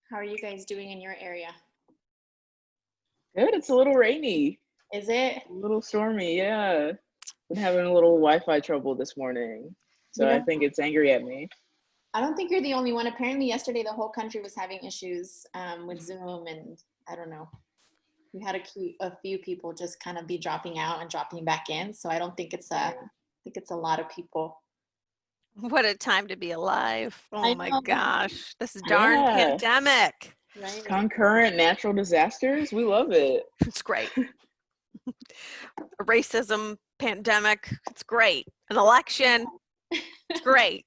How are you guys doing in your area? Good. It's a little rainy. Is it? A little stormy, yeah. Been having a little Wi-Fi trouble this morning, You so I know, think it's angry at me. I don't think you're the only one. Apparently yesterday the whole country was having issues with Zoom, and I don't know. We had a few people just kind of be dropping out and dropping back in. So I don't think I think it's a lot of people. What a time to be alive. Oh I my know, gosh. This darn Yeah. pandemic. right? Concurrent natural disasters, we love it. It's great. Racism, pandemic, it's great. An election, it's great.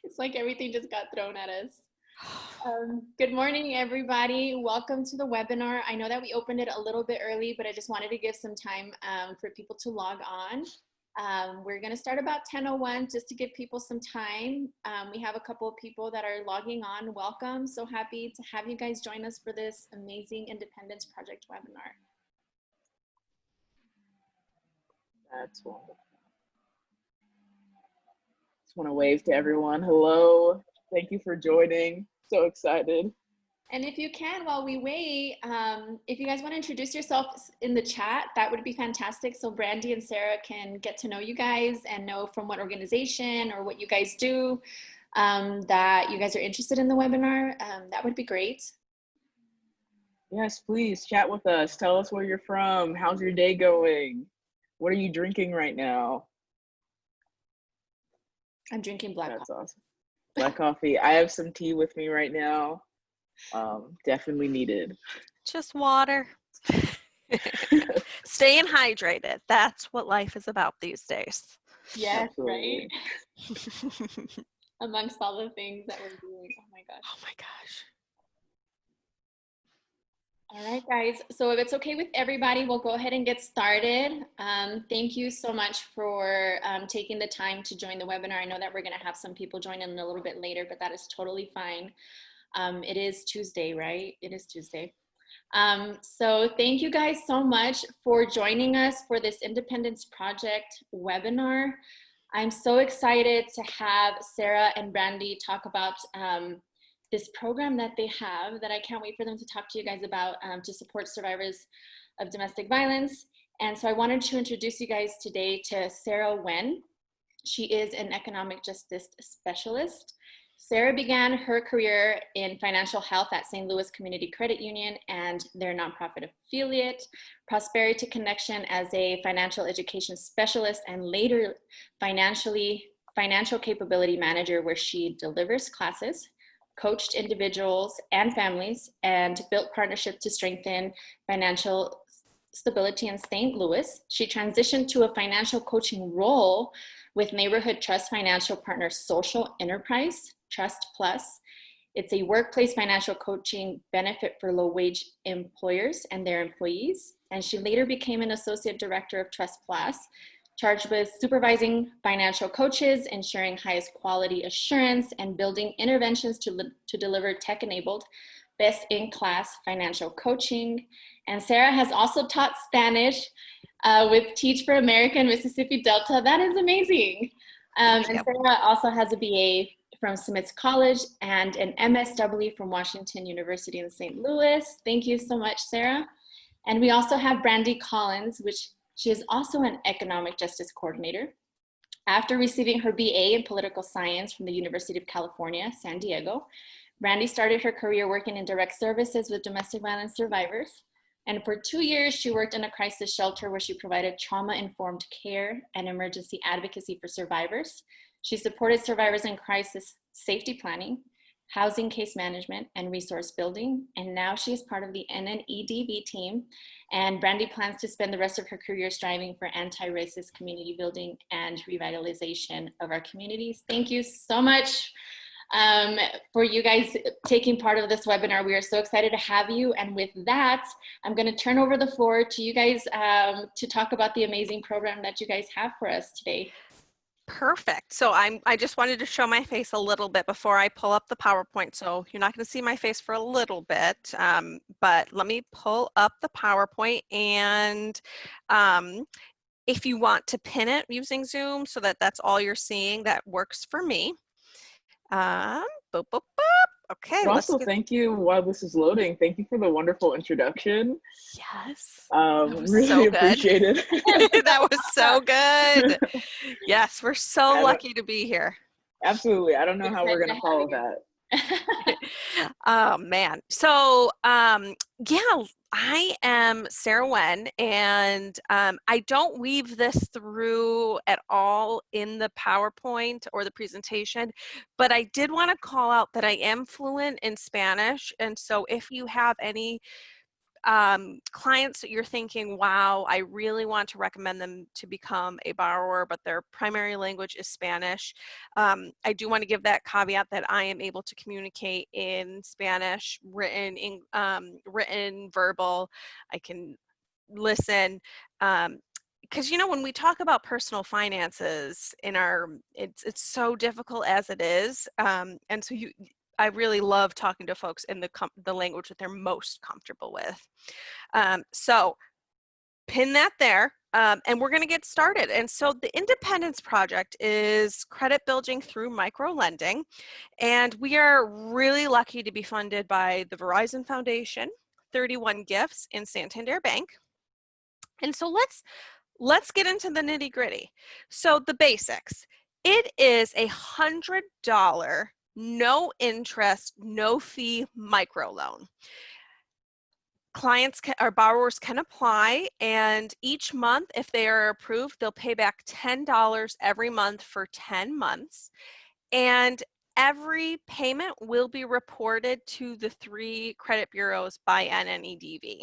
It's like everything just got thrown at us. Good morning, everybody. Welcome to the webinar. I know that we opened it a little bit early, but I just wanted to give some time for people to log on. We're going to start about 10:01 just to give people some time. We have a couple of people that are logging on. Welcome. So happy to have you guys join us for this amazing Independence Project webinar. That's wonderful. Just want to wave to everyone. Hello. Thank you for joining. So excited. And if you can, while we wait, if you guys want to introduce yourselves in the chat, that would be fantastic. So Brandy and Sarah can get to know you guys and know from what organization or what you guys do that you guys are interested in the webinar. That would be great. Yes, please chat with us. Tell us where you're from. How's your day going? What are you drinking right now? I'm drinking black coffee. That's awesome. Black coffee. I have some tea with me right now. Definitely needed. Just water. Staying hydrated. That's what life is about these days. Yes, Absolutely. right? Amongst all the things that we're doing. Oh my gosh. Oh my gosh. All right, guys. So if it's okay with everybody, we'll go ahead and get started. Thank you so much for taking the time to join the webinar. I know that we're going to have some people join in a little bit later, but that is totally fine. It is Tuesday, right? It is Tuesday. So thank you guys so much for joining us for this Independence Project webinar. I'm so excited to have Sarah and Brandy talk about this program that they have that I can't wait for them to talk to you guys about to support survivors of domestic violence. And so I wanted to introduce you guys today to Sarah Wen. She is an economic justice specialist. Sarah began her career in financial health at St. Louis Community Credit Union and their nonprofit affiliate, Prosperity Connection, as a financial education specialist, and later financial capability manager, where she delivers classes, coached individuals and families, and built partnerships to strengthen financial stability in St. Louis. She transitioned to a financial coaching role with Neighborhood Trust Financial Partners Social Enterprise, Trust Plus. It's a workplace financial coaching benefit for low-wage employers and their employees. And she later became an associate director of Trust Plus, charged with supervising financial coaches, ensuring highest quality assurance, and building interventions to deliver tech-enabled, best-in-class financial coaching. And Sarah has also taught Spanish with Teach for America in Mississippi Delta. That is amazing. And Sarah also has a BA from Smith College and an MSW from Washington University in St. Louis. Thank you so much, Sarah. And we also have Brandy Collins, which she is also an economic justice coordinator. After receiving her BA in political science from the University of California, San Diego, Brandy started her career working in direct services with domestic violence survivors. And for 2 years, she worked in a crisis shelter where she provided trauma-informed care and emergency advocacy for survivors. She supported survivors in crisis safety planning, housing case management, and resource building. And now she is part of the NNEDV team. And Brandy plans to spend the rest of her career striving for anti-racist community building and revitalization of our communities. Thank you so much for you guys taking part of this webinar. We are so excited to have you. And with that, I'm going to turn over the floor to you guys to talk about the amazing program that you guys have for us today. Perfect. So I just wanted to show my face a little bit before I pull up the PowerPoint. So you're not going to see my face for a little bit, but let me pull up the PowerPoint. And if you want to pin it using Zoom so that that's all you're seeing, that works for me. Boop, boop, boop. Okay, But let's also, get, thank you while this is loading. Thank you for the wonderful introduction. yes, that was Really so good. appreciate it. That was so good. Yes, we're so I don't- lucky to be here. Absolutely. I don't know how we're Excited to gonna have follow you. that. Oh man. So yeah, I am Sarah Wen, and I don't weave this through at all in the PowerPoint or the presentation, but I did want to call out that I am fluent in Spanish, and so if you have any clients that you're thinking, wow, I really want to recommend them to become a borrower, but their primary language is Spanish. I do want to give that caveat that I am able to communicate in Spanish, written, verbal. I can listen. Because when we talk about personal finances it's so difficult as it is, and so I really love talking to folks in the language that they're most comfortable with. So pin that there, and we're going to get started. And so the Independence Project is credit building through micro lending, and we are really lucky to be funded by the Verizon Foundation, 31 Gifts, and Santander Bank. And so let's get into the nitty gritty. So the basics. It is $100 no interest, no fee microloan. Borrowers can apply, and each month, if they are approved, they'll pay back $10 every month for 10 months. And every payment will be reported to the 3 credit bureaus by NNEDV.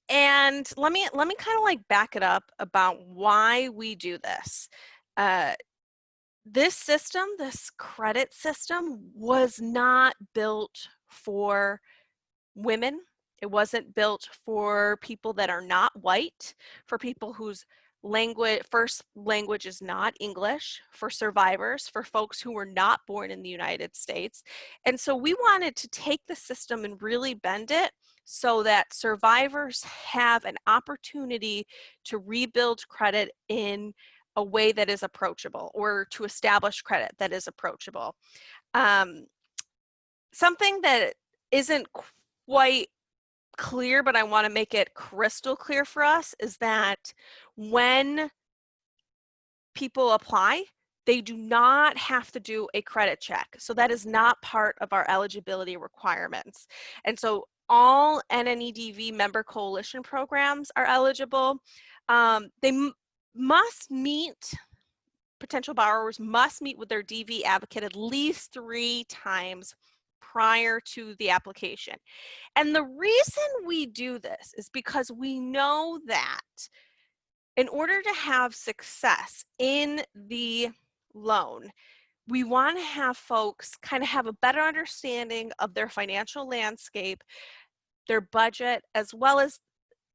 And let me kind of like back it up about why we do this. This system, this credit system, was not built for women. It wasn't built for people that are not white, for people whose first language is not English, for survivors, for folks who were not born in the United States. And so we wanted to take the system and really bend it so that survivors have an opportunity to rebuild credit in a way that is approachable, or to establish credit that is approachable. Something that isn't quite clear, but I want to make it crystal clear for us, is that when people apply, they do not have to do a credit check. So that is not part of our eligibility requirements. And so all NNEDV member coalition programs are eligible. Potential borrowers must meet with their DV advocate at least 3 times prior to the application. And the reason we do this is because we know that in order to have success in the loan, we want to have folks kind of have a better understanding of their financial landscape, their budget, as well as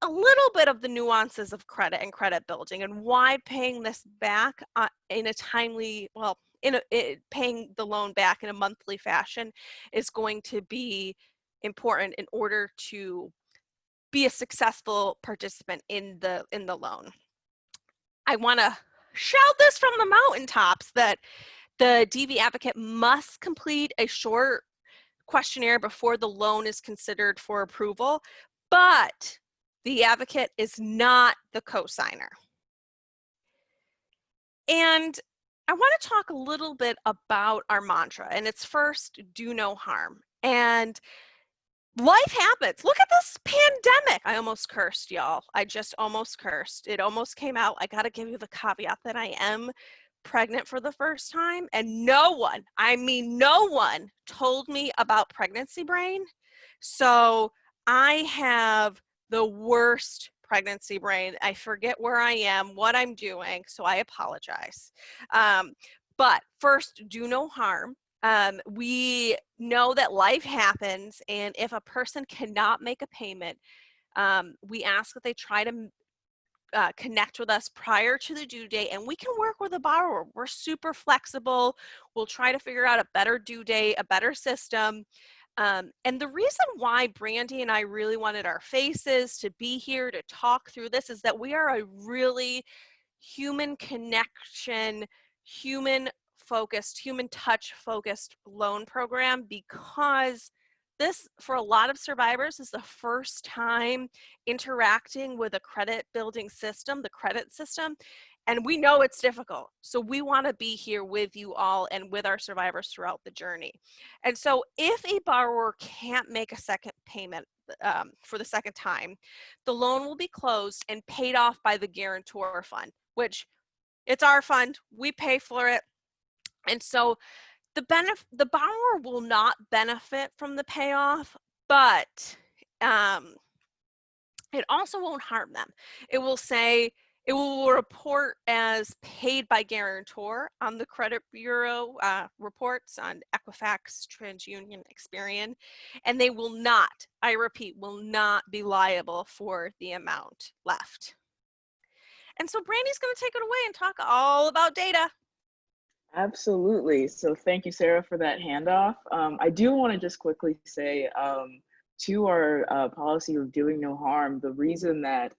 a little bit of the nuances of credit and credit building, and why paying this back in a timely, paying the loan back in a monthly fashion is going to be important in order to be a successful participant in the loan. I want to shout this from the mountaintops that the DV advocate must complete a short questionnaire before the loan is considered for approval, but the advocate is not the cosigner. And I want to talk a little bit about our mantra, and it's first, do no harm. And life happens. Look at this pandemic. I almost cursed, y'all. I just almost cursed. It almost came out. I got to give you the caveat that I am pregnant for the first time, and no one, I mean no one, told me about pregnancy brain. So I have the worst pregnancy brain. I forget where I am, what I'm doing, so I apologize. But first, do no harm. We know that life happens, and if a person cannot make a payment, we ask that they try to connect with us prior to the due date, and we can work with a borrower. We're super flexible. We'll try to figure out a better due date, a better system. And the reason why Brandy and I really wanted our faces to be here to talk through this is that we are a really human connection, human focused, human touch focused loan program, because this, for a lot of survivors, is the first time interacting with a credit building system, the credit system. And we know it's difficult. So we want to be here with you all and with our survivors throughout the journey. And so if a borrower can't make a second payment for the second time, the loan will be closed and paid off by the guarantor fund, which it's our fund, we pay for it. And so the borrower will not benefit from the payoff, but it also won't harm them. It will say, it will report as paid by guarantor on the credit bureau reports on Equifax, TransUnion, Experian, and they will not, I repeat, will not be liable for the amount left. And so Brandy's going to take it away and talk all about data. Absolutely. So thank you, Sarah, for that handoff. I do want to just quickly say to our policy of doing no harm, the reason that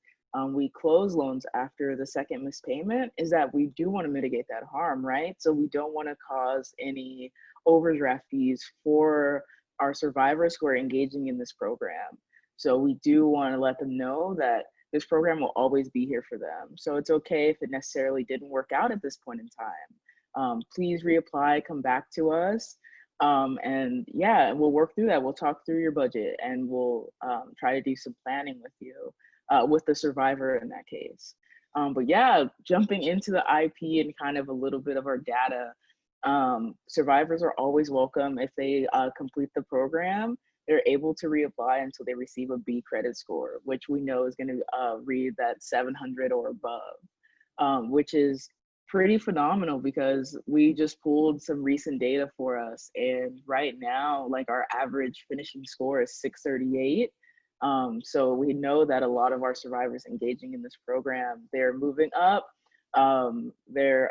we close loans after the second missed payment is that we do want to mitigate that harm, right? So we don't want to cause any overdraft fees for our survivors who are engaging in this program. So we do want to let them know that this program will always be here for them. So it's okay if it necessarily didn't work out at this point in time. Please reapply, come back to us. And yeah, we'll work through that. We'll talk through your budget and we'll try to do some planning with you, with the survivor in that case. But yeah, jumping into the IP and kind of a little bit of our data, survivors are always welcome. If they complete the program, they're able to reapply until they receive a B credit score, which we know is going to read that 700 or above, which is pretty phenomenal because we just pulled some recent data for us. And right now, like our average finishing score is 638. So we know that a lot of our survivors engaging in this program, they're moving up. Their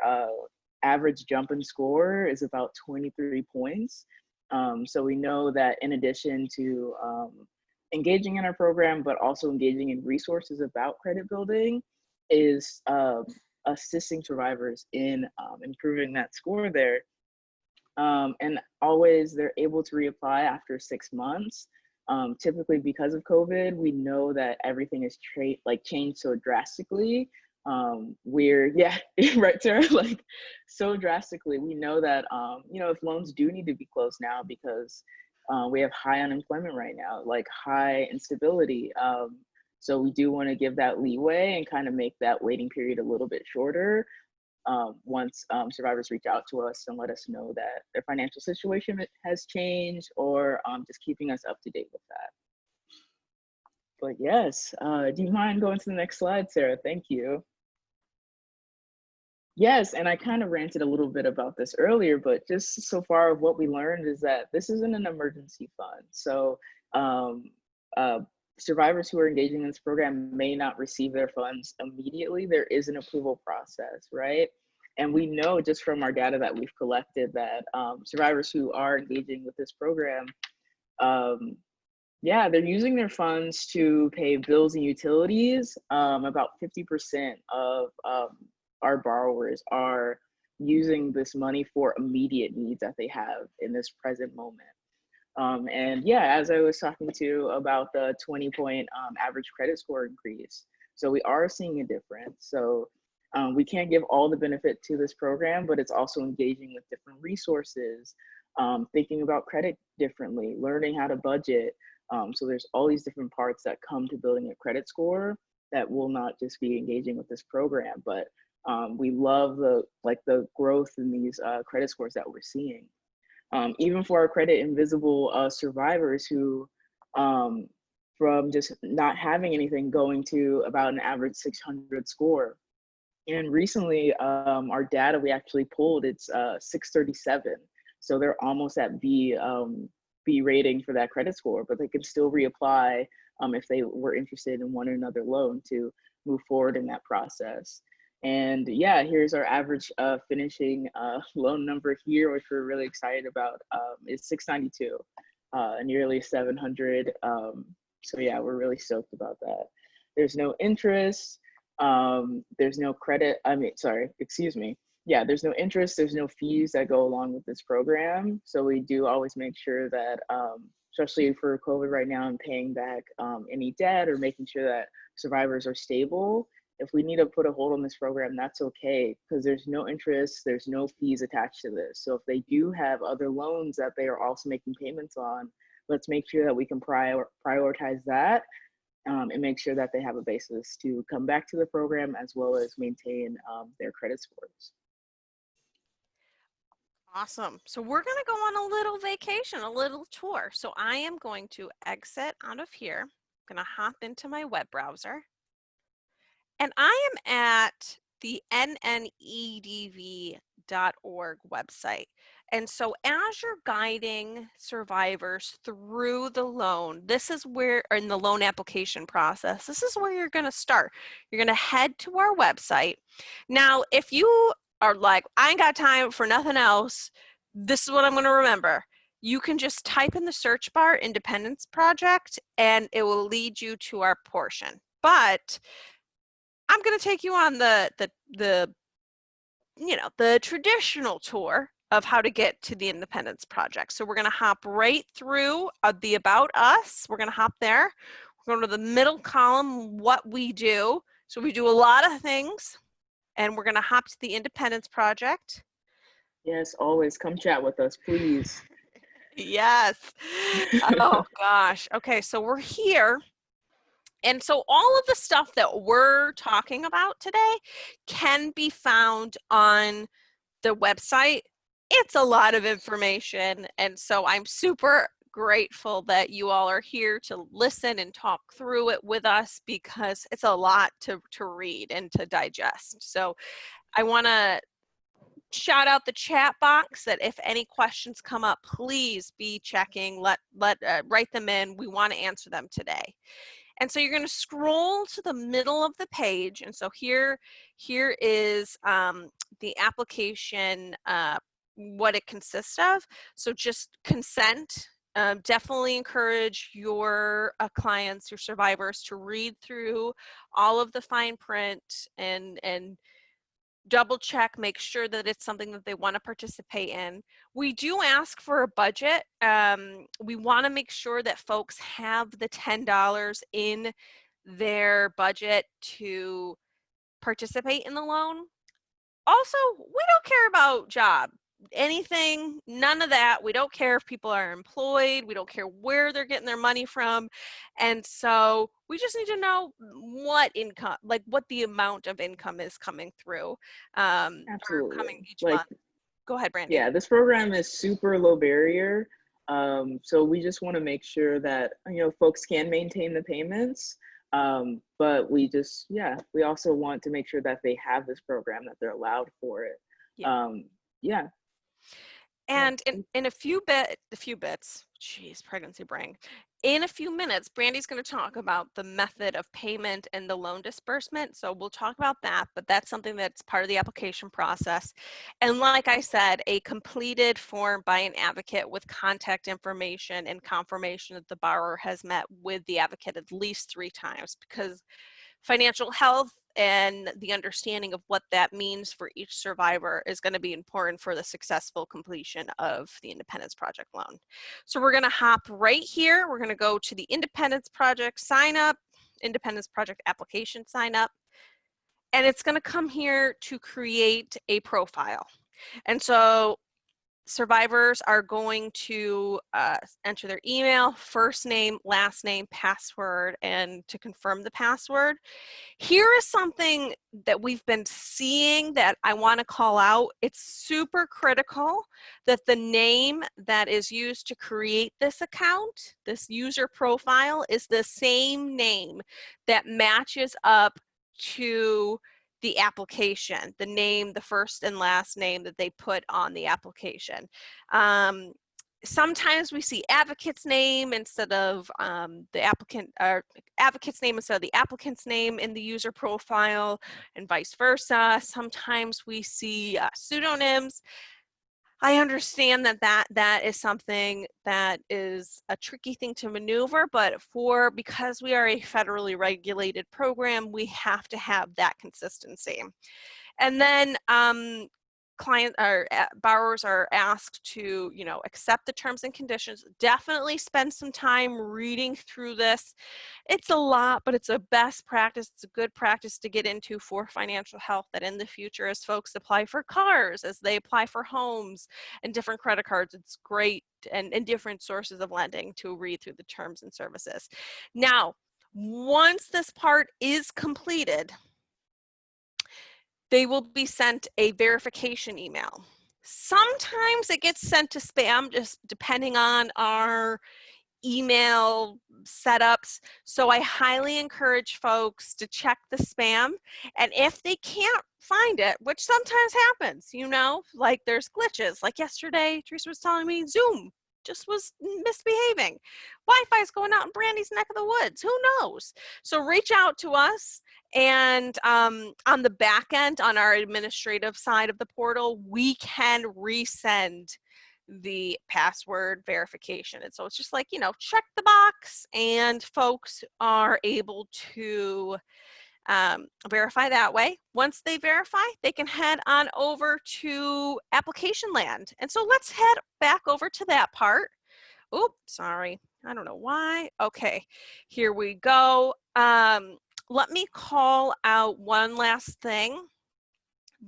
average jump in score is about 23 points. So we know that in addition to engaging in our program, but also engaging in resources about credit building is assisting survivors in improving that score there. And always they're able to reapply after 6 months. Typically because of COVID, we know that everything is changed so drastically. Yeah, right, Sarah, like so drastically. We know that, you know, if loans do need to be closed now because we have high unemployment right now, like high instability. So we do want to give that leeway and kind of make that waiting period a little bit shorter once survivors reach out to us and let us know that their financial situation has changed, or just keeping us up to date with that. But yes, do you mind going to the next slide, Sarah? Thank you. Yes, and I kind of ranted a little bit about this earlier, but just so far of what we learned is that this isn't an emergency fund. So survivors who are engaging in this program may not receive their funds immediately. There is an approval process, right? And we know just from our data that we've collected that survivors who are engaging with this program, yeah, they're using their funds to pay bills and utilities. About 50% of our borrowers are using this money for immediate needs that they have in this present moment. And yeah, as I was talking to about the 20-point average credit score increase, so we are seeing a difference. So we can't give all the benefit to this program, but it's also engaging with different resources, thinking about credit differently, learning how to budget. So there's all these different parts that come to building a credit score that will not just be engaging with this program, but we love the growth in these credit scores that we're seeing. Even for our credit invisible survivors who, from just not having anything, going to about an average 600 score. And recently, our data we actually pulled, it's 637. So they're almost at B rating for that credit score, but they can still reapply if they were interested in one or another loan to move forward in that process. And yeah, here's our average finishing loan number here, which we're really excited about, is 692, nearly 700. So yeah, we're really stoked about that. There's no interest, there's no credit, excuse me, yeah, there's no interest, there's no fees that go along with this program. So we do always make sure that, especially for COVID right now and paying back any debt or making sure that survivors are stable, if we need to put a hold on this program, that's okay, because there's no interest, there's no fees attached to this. So if they do have other loans that they are also making payments on, let's make sure that we can prioritize that, and make sure that they have a basis to come back to the program as well as maintain their credit scores. Awesome. So we're going to go on a little vacation, a little tour. So I am going to exit out of here. I'm going to hop into my web browser. And I am at the NNEDV.org website. And so as you're guiding survivors through the loan, this is where, or in the loan application process, this is where you're going to start. You're going to head to our website. Now, if you are like, I ain't got time for nothing else, this is what I'm going to remember. You can just type in the search bar Independence Project and it will lead you to our portion. But I'm going to take you on the traditional tour of how to get to the Independence Project. So we're going to hop right through the About Us. We're going to hop there. We're going to the middle column, what we do. So we do a lot of things, and we're going to hop to the Independence Project. Yes, always come chat with us, please. Yes. Oh gosh. Okay, so we're here. And so all of the stuff that we're talking about today can be found on the website. It's a lot of information. And so I'm super grateful that you all are here to listen and talk through it with us, because it's a lot to read and to digest. So I want to shout out the chat box that if any questions come up, please be checking, write them in. We want to answer them today. And so you're going to scroll to the middle of the page. And so here is the application, what it consists of. So just consent. Definitely encourage your clients, your survivors, to read through all of the fine print and double check, make sure that it's something that they want to participate in. We do ask for a budget. We want to make sure that folks have the $10 in their budget to participate in the loan. Also, we don't care about job, anything, none of that. We don't care if people are employed. We don't care where they're getting their money from. And so we just need to know what income, like what the amount of income is coming through. Absolutely. Coming each month. Go ahead, Brandy. Yeah, this program is super low barrier. So we just want to make sure that, folks can maintain the payments. But we also want to make sure that they have this program, that they're allowed for it. Yeah. And in a few bits, geez, pregnancy brain. In a few minutes, Brandy's going to talk about the method of payment and the loan disbursement. So we'll talk about that, but that's something that's part of the application process. And like I said, a completed form by an advocate with contact information and confirmation that the borrower has met with the advocate at least 3 times, because financial health and the understanding of what that means for each survivor is going to be important for the successful completion of the Independence Project loan. So we're going to hop right here. We're going to go to the Independence Project sign up, Independence Project application sign up, and it's going to come here to create a profile. And so survivors are going to enter their email, first name, last name, password, and to confirm the password. Here is something that we've been seeing that I want to call out. It's super critical that the name that is used to create this account, this user profile, is the same name that matches up to the application, the name, the first and last name that they put on the application. Sometimes we see advocate's name instead of the applicant, or advocate's name instead of the applicant's name in the user profile, and vice versa. Sometimes we see pseudonyms. I understand that is something that is a tricky thing to maneuver, but because we are a federally regulated program, we have to have that consistency. And then borrowers are asked to, accept the terms and conditions. Definitely spend some time reading through this. It's a lot, but it's a best practice. It's a good practice to get into for financial health, that in the future, as folks apply for cars, as they apply for homes and different credit cards, it's great, and different sources of lending, to read through the terms and services. Now, once this part is completed, they will be sent a verification email. Sometimes it gets sent to spam, just depending on our email setups. So I highly encourage folks to check the spam. And if they can't find it, which sometimes happens, like there's glitches. Like yesterday, Teresa was telling me Zoom just was misbehaving. Wi-Fi is going out in Brandy's neck of the woods. Who knows? So reach out to us. And on the back end, on our administrative side of the portal, we can resend the password verification. And so it's just like, check the box, and folks are able to verify that way. Once they verify, they can head on over to application land. And so let's head back over to that part. Oops, sorry. I don't know why. Okay, here we go. Let me call out one last thing,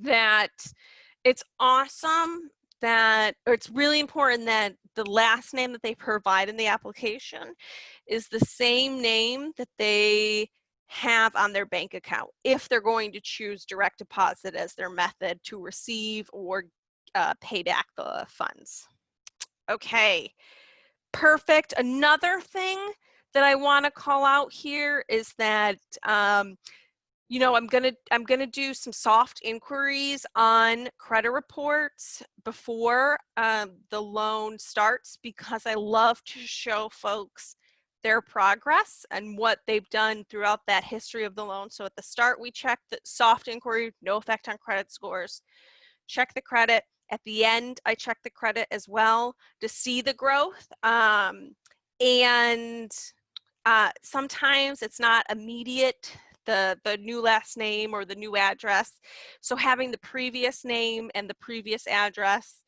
that it's awesome that, or it's really important that the last name that they provide in the application is the same name that they have on their bank account, if they're going to choose direct deposit as their method to receive or pay back the funds. Okay, perfect. Another thing that I want to call out here is that I'm gonna do some soft inquiries on credit reports before the loan starts, because I love to show folks their progress and what they've done throughout that history of the loan. So at the start, we check the soft inquiry, no effect on credit scores. Check the credit. At the end, I check the credit as well to see the growth. Sometimes it's not immediate, the new last name or the new address. So having the previous name and the previous address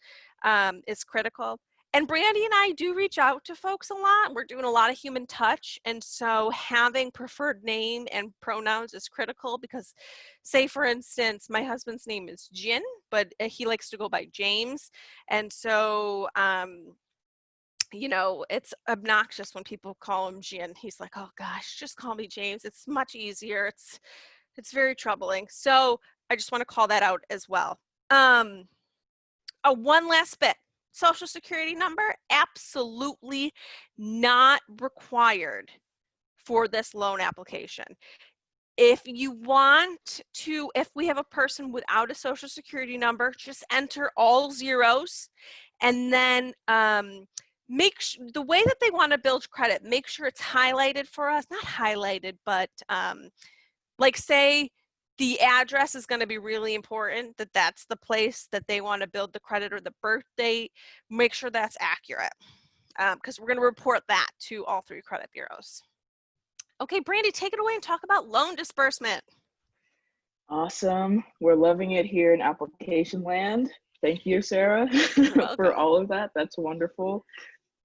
is critical. And Brandy and I do reach out to folks a lot. We're doing a lot of human touch. And so having preferred name and pronouns is critical, because say, for instance, my husband's name is Jin, but he likes to go by James. And so, it's obnoxious when people call him Jin. He's like, oh gosh, just call me James. It's much easier. It's very troubling. So I just want to call that out as well. One last bit. Social Security number, absolutely not required for this loan application. If you want to, if we have a person without a Social Security number, just enter all zeros, and then the way that they want to build credit, make sure it's highlighted for us, not highlighted, but like say the address is going to be really important, that's the place that they want to build the credit, or the birth date, make sure that's accurate, because we're going to report that to all 3 credit bureaus. Okay, Brandy, take it away and talk about loan disbursement. Awesome. We're loving it here in application land. Thank you, Sarah, for all of that. That's wonderful.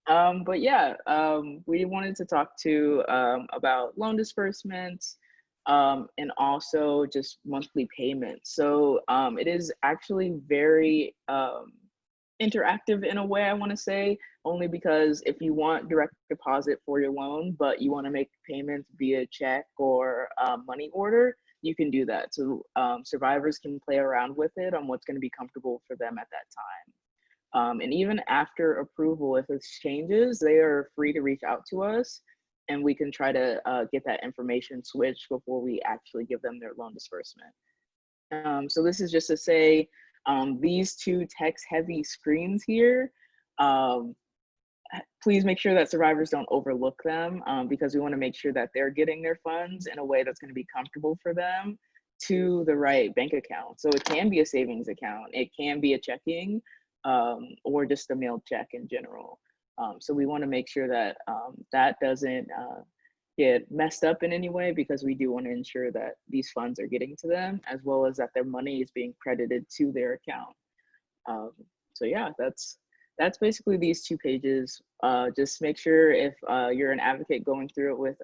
But yeah, we wanted to talk about loan disbursements, and also just monthly payments. So it is actually very interactive in a way, I want to say, only because if you want direct deposit for your loan, but you want to make payments via check or money order, you can do that. So survivors can play around with it on what's going to be comfortable for them at that time. And even after approval, if it changes, they are free to reach out to us, and we can try to get that information switched before we actually give them their loan disbursement. So this is just to say, these 2 text-heavy screens here, please make sure that survivors don't overlook them, because we want to make sure that they're getting their funds in a way that's going to be comfortable for them to the right bank account. So it can be a savings account, it can be a checking, or just a mailed check in general. So we want to make sure that that doesn't get messed up in any way, because we do want to ensure that these funds are getting to them, as well as that their money is being credited to their account. So yeah, that's basically these 2 pages. Just make sure if you're an advocate going through it with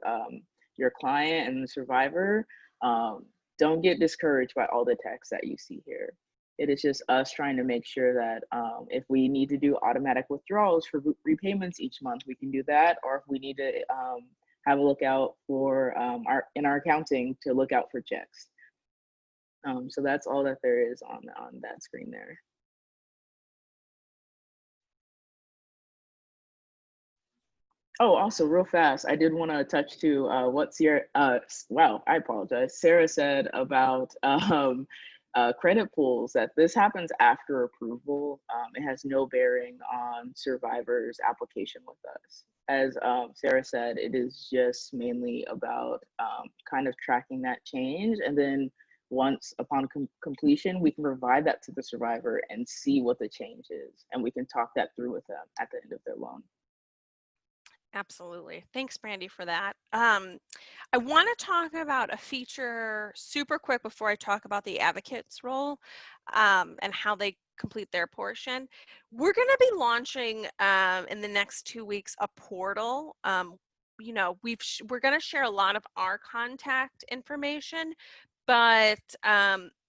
your client and the survivor, don't get discouraged by all the text that you see here. It is just us trying to make sure that if we need to do automatic withdrawals for repayments each month, we can do that. Or if we need to have a look out for in our accounting to look out for checks. So that's all that there is on that screen there. Oh, also real fast, I did want to touch to what Sarah, wow, I apologize. Sarah said about credit pools, that this happens after approval. It has no bearing on survivors' application with us. As Sarah said, it is just mainly about kind of tracking that change. And then once upon completion, we can provide that to the survivor and see what the change is. And we can talk that through with them at the end of their loan. Absolutely. Thanks, Brandy, for that. I want to talk about a feature super quick before I talk about the advocate's role and how they complete their portion. We're going to be launching in the next 2 weeks a portal. You know, we're going to share a lot of our contact information, but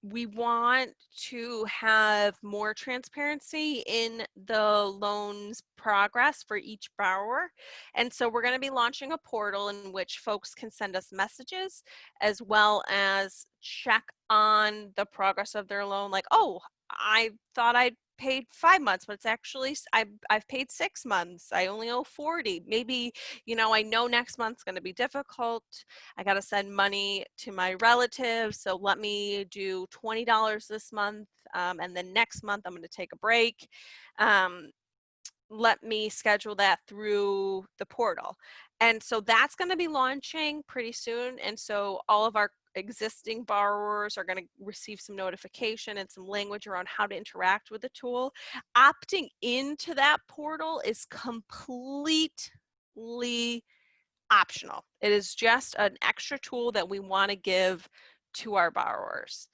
we want to have more transparency in the loan's progress for each borrower. And so we're going to be launching a portal in which folks can send us messages as well as check on the progress of their loan. Like, oh, I thought I'd paid 5 months, but it's actually I've paid 6 months. I only owe 40. Maybe, you know, I know next month's going to be difficult. I got to send money to my relatives, so let me do $20 this month, and then next month I'm going to take a break. Let me schedule that through the portal. And so that's going to be launching pretty soon. And so all of our existing borrowers are going to receive some notification and some language around how to interact with the tool. Opting into that portal is completely optional. It is just an extra tool that we want to give to our borrowers.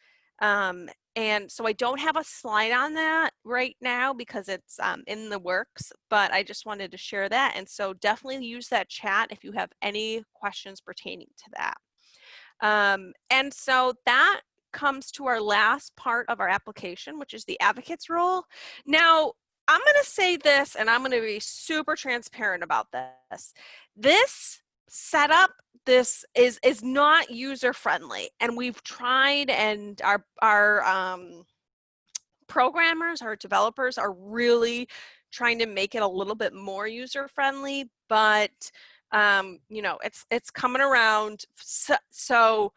And so I don't have a slide on that right now because it's in the works, but I just wanted to share that. And so definitely use that chat if you have any questions pertaining to that. And so that comes to our last part of our application, which is the advocate's role. Now, I'm going to say this, and I'm going to be super transparent about this. This setup, this is not user friendly, and we've tried, and our programmers, our developers are really trying to make it a little bit more user friendly, but you know, it's coming around. So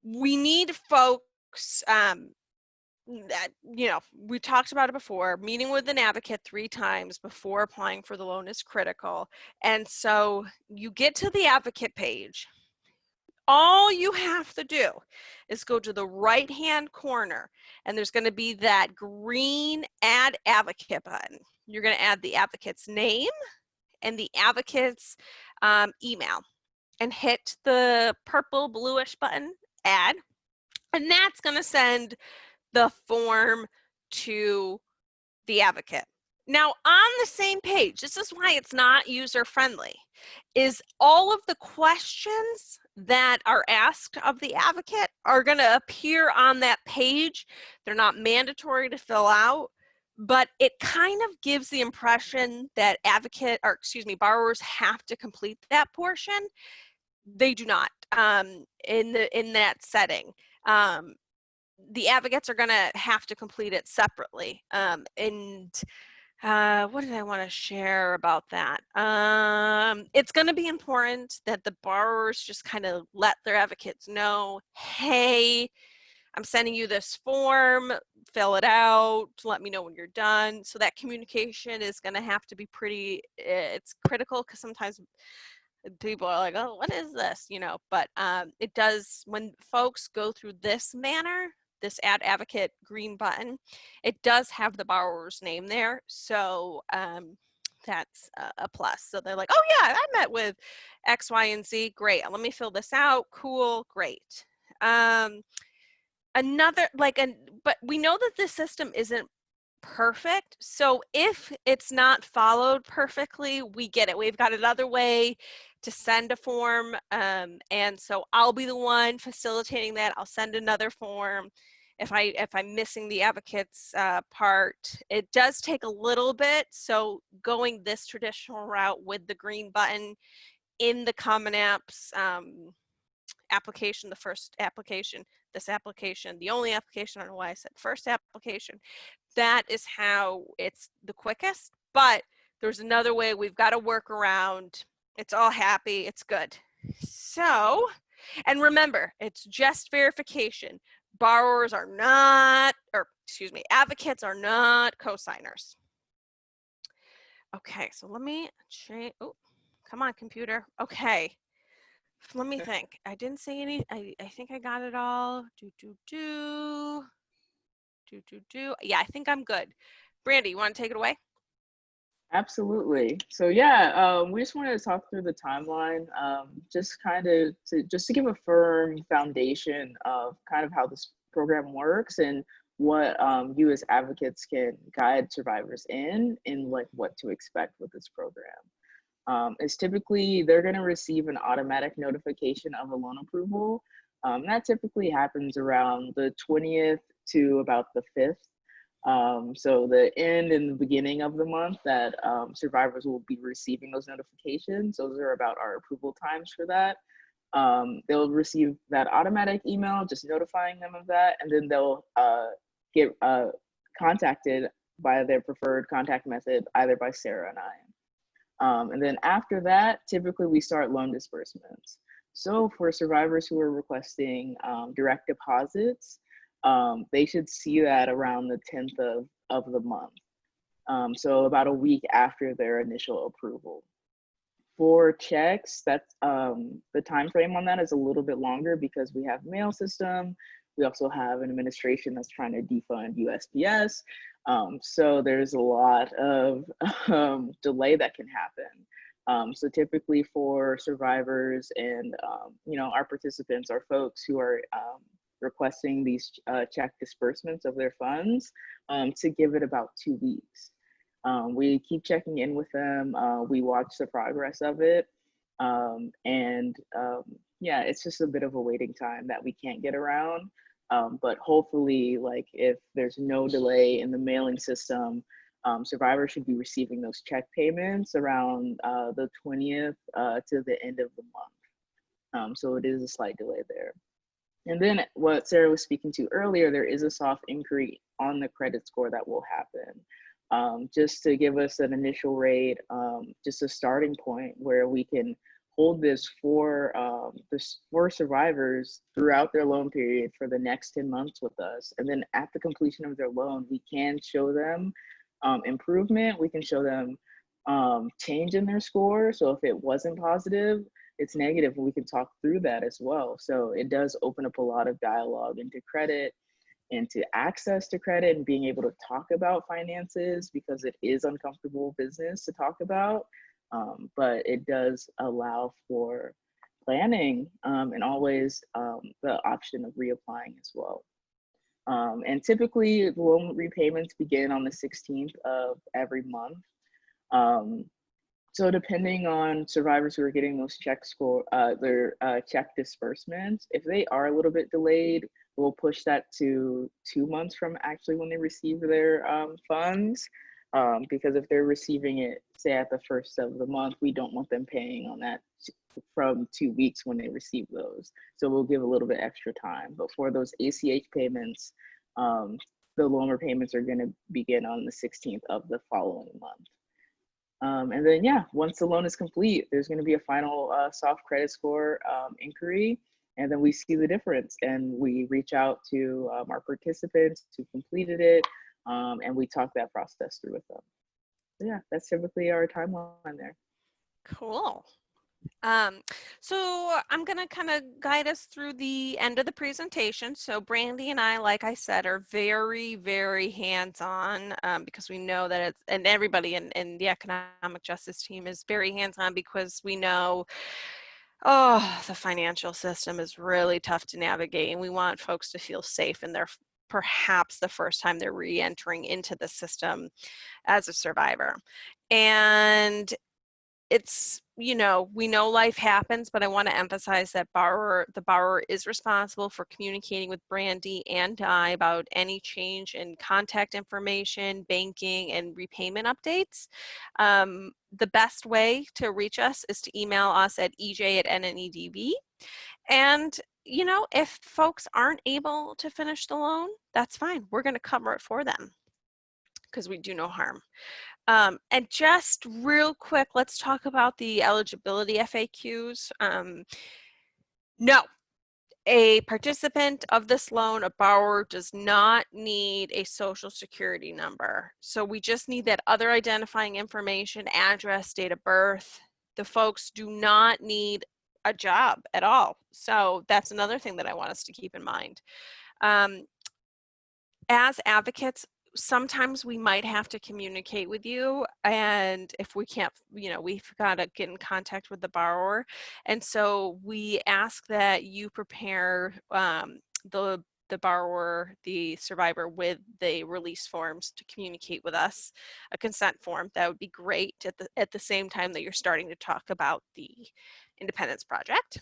we need folks that, you know, we talked about it before, meeting with an advocate 3 times before applying for the loan is critical. And so you get to the advocate page. All you have to do is go to the right-hand corner, and there's going to be that green Add Advocate button. You're going to add the advocate's name and the advocate's email, and hit the purple bluish button, Add, and that's going to send the form to the advocate. Now, on the same page, this is why it's not user-friendly, is all of the questions that are asked of the advocate are going to appear on that page. They're not mandatory to fill out, but it kind of gives the impression that borrowers have to complete that portion. They do not in that setting. The advocates are going to have to complete it separately. What did I want to share about that? It's going to be important that the borrowers just kind of let their advocates know, hey, I'm sending you this form, fill it out, let me know when you're done. So that communication is going to have to be pretty, it's critical, because sometimes people are like, oh, what is this? You know, but it does, when folks go through this manner, this Add Advocate green button, it does have the borrower's name there. So that's a plus. So they're like, oh yeah, I met with X, Y, and Z. Great. Let me fill this out. Cool. Great. But we know that this system isn't perfect. So if it's not followed perfectly, we get it. We've got another way to send a form. And so I'll be the one facilitating that. I'll send another form. If I'm missing the advocates part, it does take a little bit. So going this traditional route with the green button in the Common Apps application, the first application, this application, the only application, I don't know why I said first application, that is how it's the quickest. But there's another way we've got to work around. It's all happy, it's good. So, and remember, it's just verification. Borrowers are not, or excuse me, advocates are not co-signers. Okay, so let me change, oh, come on, computer. Okay, let me think. I didn't say any, I think I got it all. Yeah, I think I'm good. Brandy, you want to take it away? Absolutely. So yeah, we just wanted to talk through the timeline, just kind of to give a firm foundation of kind of how this program works and what you as advocates can guide survivors in like what to expect with this program. Is typically they're going to receive an automatic notification of a loan approval. That typically happens around the 20th to about the 5th. So the end and the beginning of the month that survivors will be receiving those notifications. Those are about our approval times for that. They'll receive that automatic email just notifying them of that, and then they'll get contacted by their preferred contact method, either by Sarah and I. And then after that, typically we start loan disbursements. So for survivors who are requesting direct deposits, they should see that around the 10th of the month. So about a week after their initial approval. For checks, that's the time frame on that is a little bit longer because we have mail system. We also have an administration that's trying to defund USPS. So there's a lot of delay that can happen. So typically for survivors and our participants are folks who are requesting these check disbursements of their funds to give it about 2 weeks. We keep checking in with them. We watch the progress of it. Yeah, it's just a bit of a waiting time that we can't get around. But hopefully, like if there's no delay in the mailing system, survivors should be receiving those check payments around the 20th to the end of the month. So it is a slight delay there. And then what Sarah was speaking to earlier, there is a soft inquiry on the credit score that will happen. Just to give us an initial rate, just a starting point where we can hold this for survivors throughout their loan period for the next 10 months with us. And then at the completion of their loan, we can show them improvement. We can show them change in their score. So if it wasn't positive, it's negative, and we can talk through that as well. So it does open up a lot of dialogue into credit, into access to credit, and being able to talk about finances, because it is uncomfortable business to talk about. But it does allow for planning and always the option of reapplying as well. And typically loan repayments begin on the 16th of every month. So depending on survivors who are getting those check disbursements, if they are a little bit delayed, we'll push that to 2 months from actually when they receive their funds. Because if they're receiving it, say at the first of the month, we don't want them paying on that from 2 weeks when they receive those. So we'll give a little bit extra time. But for those ACH payments, the loan repayments are going to begin on the 16th of the following month. And then, yeah, once the loan is complete, there's going to be a final soft credit score inquiry, and then we see the difference, and we reach out to our participants who completed it, and we talk that process through with them. So yeah, that's typically our timeline there. Cool. So I'm going to kind of guide us through the end of the presentation. So Brandy and I, like I said, are very, very hands-on because we know that it's, and everybody in the economic justice team is very hands-on because we know, the financial system is really tough to navigate, and we want folks to feel safe in their perhaps the first time they're re-entering into the system as a survivor. And it's, you know, we know life happens, but I want to emphasize that the borrower is responsible for communicating with Brandy and I about any change in contact information, banking, and repayment updates. The best way to reach us is to email us at ej@nnedv. And, you know, if folks aren't able to finish the loan, that's fine. We're going to cover it for them because we do no harm. And just real quick, let's talk about the eligibility FAQs. No, a participant of this loan, a borrower, does not need a social security number. So we just need that other identifying information, address, date of birth. The folks do not need a job at all. So that's another thing that I want us to keep in mind. As advocates, sometimes we might have to communicate with you, and if we can't, you know, we've got to get in contact with the borrower. And so we ask that you prepare the borrower, the survivor, with the release forms to communicate with us, a consent form. That would be great at the same time that you're starting to talk about the Independence Project.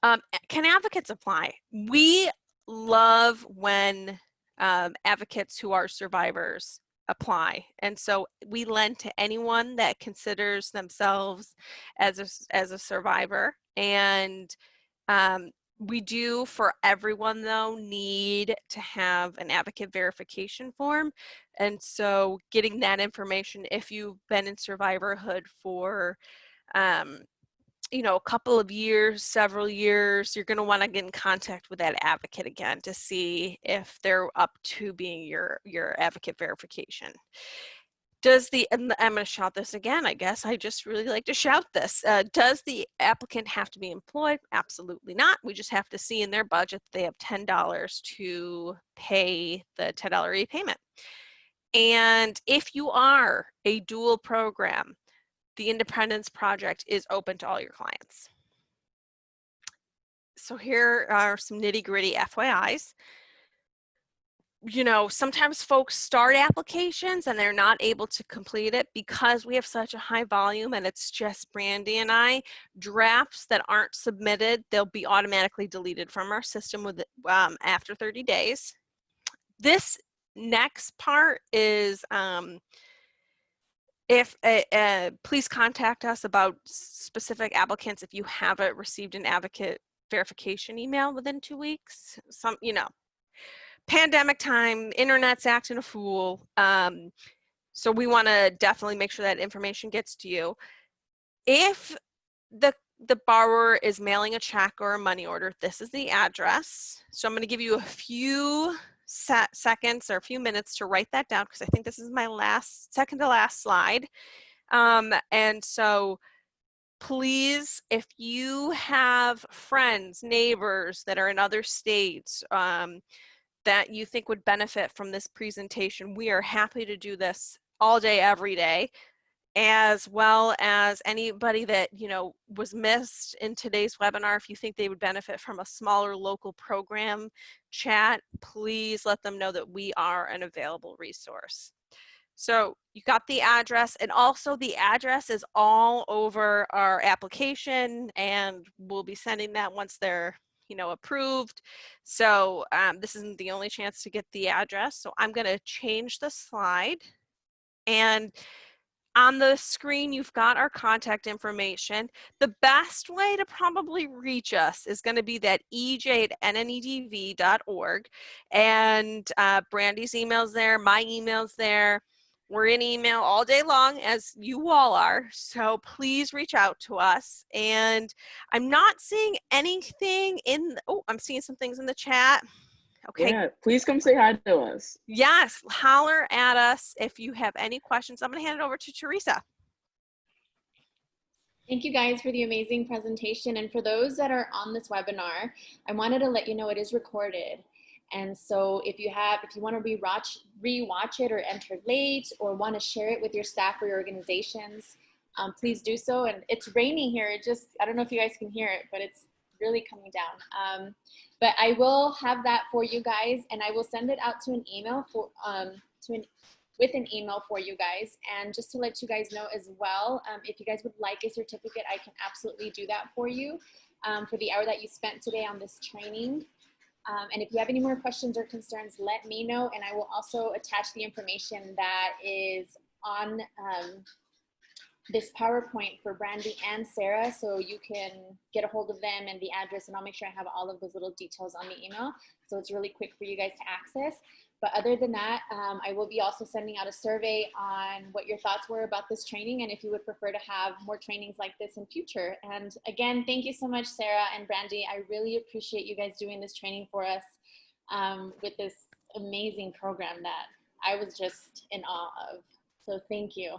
Can advocates apply? We love when advocates who are survivors apply. And so we lend to anyone that considers themselves as a survivor. And we do, for everyone though, need to have an advocate verification form. And so getting that information, if you've been in survivorhood for you know, a couple of years, several years, you're going to want to get in contact with that advocate again to see if they're up to being your advocate verification. And I'm going to shout this again, I guess. I just really like to shout this. Does the applicant have to be employed? Absolutely not. We just have to see in their budget that they have $10 to pay the $10 repayment. And if you are a dual program, the Independence Project is open to all your clients. So here are some nitty-gritty FYIs. You know, sometimes folks start applications and they're not able to complete it because we have such a high volume and it's just Brandy and I. Drafts that aren't submitted, they'll be automatically deleted from our system with after 30 days. This next part is please contact us about specific applicants if you haven't received an advocate verification email within 2 weeks. Some, you know, pandemic time, internet's acting a fool. So we want to definitely make sure that information gets to you. If the borrower is mailing a check or a money order, this is the address. So I'm going to give you a few seconds or a few minutes to write that down because I think this is my second to last slide. And so please, if you have friends, neighbors that are in other states that you think would benefit from this presentation, we are happy to do this all day, every day, as well as anybody that, you know, was missed in today's webinar. If you think they would benefit from a smaller local program chat, please let them know that we are an available resource. So you got the address, and also the address is all over our application, and we'll be sending that once they're, you know, approved. So this isn't the only chance to get the address. So I'm going to change the slide, and on the screen, you've got our contact information. The best way to probably reach us is going to be that ej@nnedv.org. And Brandy's email's there, my email's there. We're in email all day long, as you all are. So please reach out to us. And I'm not seeing anything I'm seeing some things in the chat. Okay. Yeah, please come say hi to us. Yes, holler at us if you have any questions. I'm going to hand it over to Teresa. Thank you guys for the amazing presentation. And for those that are on this webinar, I wanted to let you know it is recorded. And so if you want to rewatch it or enter late or want to share it with your staff or your organizations, please do so. And it's raining here. I don't know if you guys can hear it, but it's really coming down. But I will have that for you guys, and I will send it out to an email for with an email for you guys. And just to let you guys know as well, if you guys would like a certificate, I can absolutely do that for you for the hour that you spent today on this training. And if you have any more questions or concerns, let me know, and I will also attach the information that is on this PowerPoint for Brandy and Sarah, so you can get a hold of them and the address, and I'll make sure I have all of those little details on the email, so it's really quick for you guys to access. But other than that, I will be also sending out a survey on what your thoughts were about this training, and if you would prefer to have more trainings like this in future. And again, thank you so much, Sarah and Brandy. I really appreciate you guys doing this training for us with this amazing program that I was just in awe of. So thank you.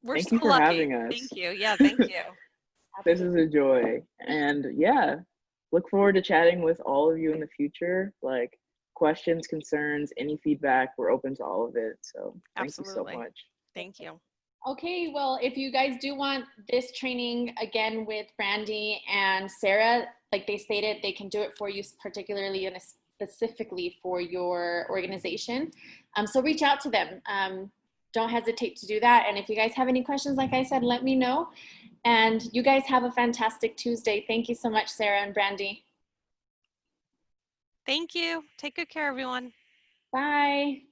We're Thank so you for lucky. having us. Thank you. Yeah, thank you. This is a joy. And yeah, look forward to chatting with all of you in the future. Like, questions, concerns, any feedback, we're open to all of it. So thank you so much. Thank you. Okay, well, if you guys do want this training again with Brandy and Sarah, like they stated, they can do it for you, particularly and specifically for your organization. So reach out to them. Don't hesitate to do that. And if you guys have any questions, like I said, let me know. And you guys have a fantastic Tuesday. Thank you so much, Sarah and Brandy. Thank you. Take good care, everyone. Bye.